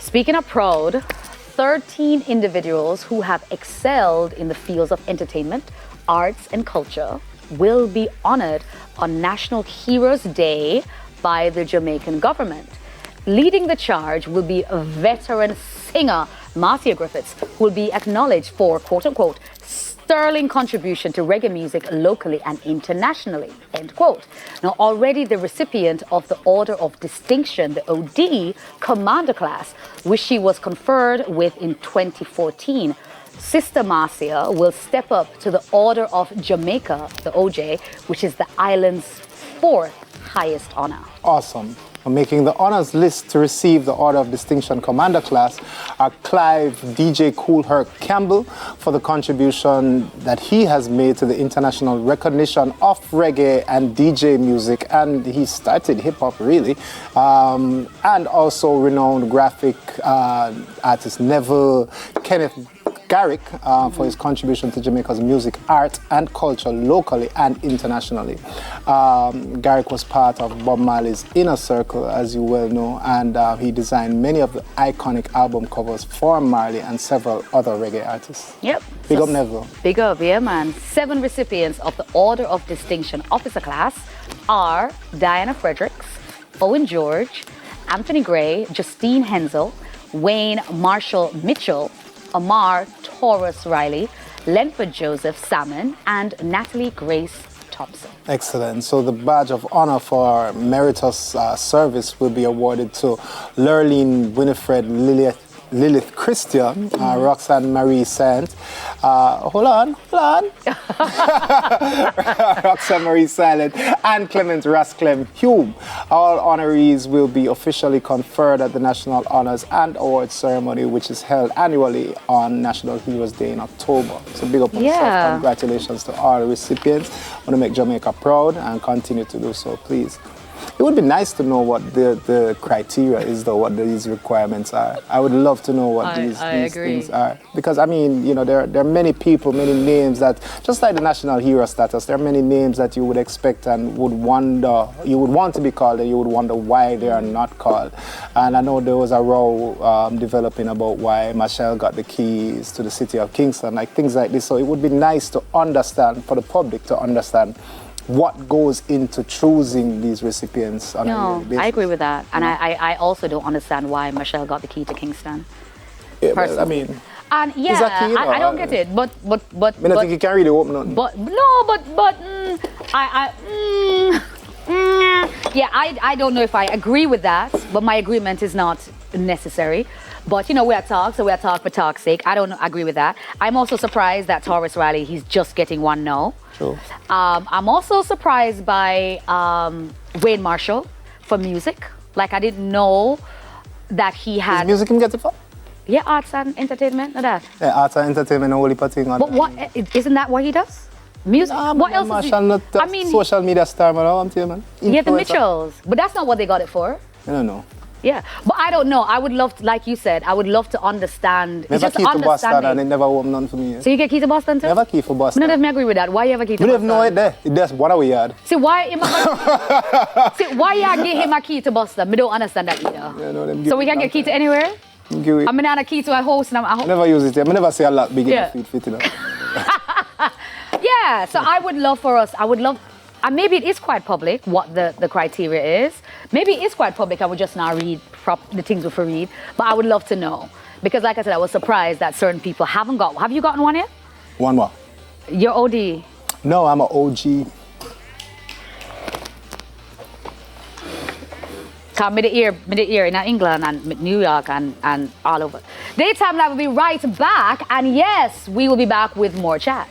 Speaking of proud, 13 individuals who have excelled in the fields of entertainment, arts, and culture will be honored on National Heroes Day by the Jamaican government. Leading the charge will be a veteran singer, Marcia Griffiths, who will be acknowledged for, quote unquote, sterling contribution to reggae music locally and internationally, end quote. Now, already the recipient of the Order of Distinction, the OD Commander class, which she was conferred with in 2014, Sister Marcia will step up to the Order of Jamaica, the OJ, which is the island's fourth highest honor. Awesome. Making the honors list to receive the Order of Distinction Commander class are Clive DJ Cool Herc Campbell for the contribution that he has made to the international recognition of reggae and DJ music, and he started hip-hop really, and also renowned graphic artist Neville Kenneth Garrick for his contribution to Jamaica's music, art, and culture locally and internationally. Garrick was part of Bob Marley's Inner Circle, as you well know, and he designed many of the iconic album covers for Marley and several other reggae artists. Yep. Big up Neville. Big up, yeah, man. 7 recipients of the Order of Distinction Officer class are Diana Fredericks, Owen George, Anthony Gray, Justine Hensel, Wayne Marshall Mitchell, Amar Taurus Riley, Lenford Joseph Salmon, and Natalie Grace Thompson. Excellent. So the badge of honor for meritorious service will be awarded to Lurleen Winifred Lilith Christian, Roxanne Marie Sant. Hold on. Roxanne Marie Silent and Clement Rasclem Hume. All honorees will be officially conferred at the National Honors and Awards Ceremony, which is held annually on National Heroes Day in October. So big up on yourself. Congratulations to all the recipients. I want to make Jamaica proud and continue to do so, please. It would be nice to know what the criteria is, though, what these requirements are. I would love to know what these things are. Because, I mean, you know, there are many people, many names that, just like the national hero status, there are many names that you would expect and would wonder, you would want to be called, and you would wonder why they are not called. And I know there was a row developing about why Machel got the keys to the city of Kingston, like things like this. So it would be nice to understand, for the public to understand, what goes into choosing these recipients on a yearly basis. I agree with that. And I also don't understand why Michelle got the key to Kingston. Yeah, well, I mean, and yeah, I don't get it. But I don't think you can really open up. Yeah, I don't know if I agree with that, but my agreement is not necessary. But you know, we're talk for talk's sake. I don't agree with that. I'm also surprised that Taurus Riley, he's just getting one no. True. I'm also surprised by Wayne Marshall for music. Like, I didn't know that he had... Is music him get it for? Yeah, arts and entertainment, not that. Yeah, arts and entertainment, only thing on. But what, isn't that what he does? Music? Nah, what else Marshall not social media star, man. I'm telling you, man. Yeah, the Mitchells. But that's not what they got it for. I don't know. Yeah, but I don't know. I would love to, like you said, I would love to understand. Never key to Boston and it never opened none for me. So you get key to Boston too? Never key for Boston. None of me agree with that. Why you ever key to Boston? Boston? We don't know it there. It's just one we had. See, why you give him a key to Boston? Me don't understand that either. Yeah, no, so we can get key to anywhere? I'm not a key to a house. And I never use it. I never see a lot big enough fit enough. Yeah, so I would love for us, and maybe it is quite public what the criteria is. Maybe it is quite public. I would just not read the things we read, but I would love to know. Because like I said, I was surprised that certain people haven't got. Have you gotten one yet? One what? Your OD. No, I'm an OG. Come mid the ear in England and New York and all over. Daytime Live will be right back, and yes, we will be back with more chat.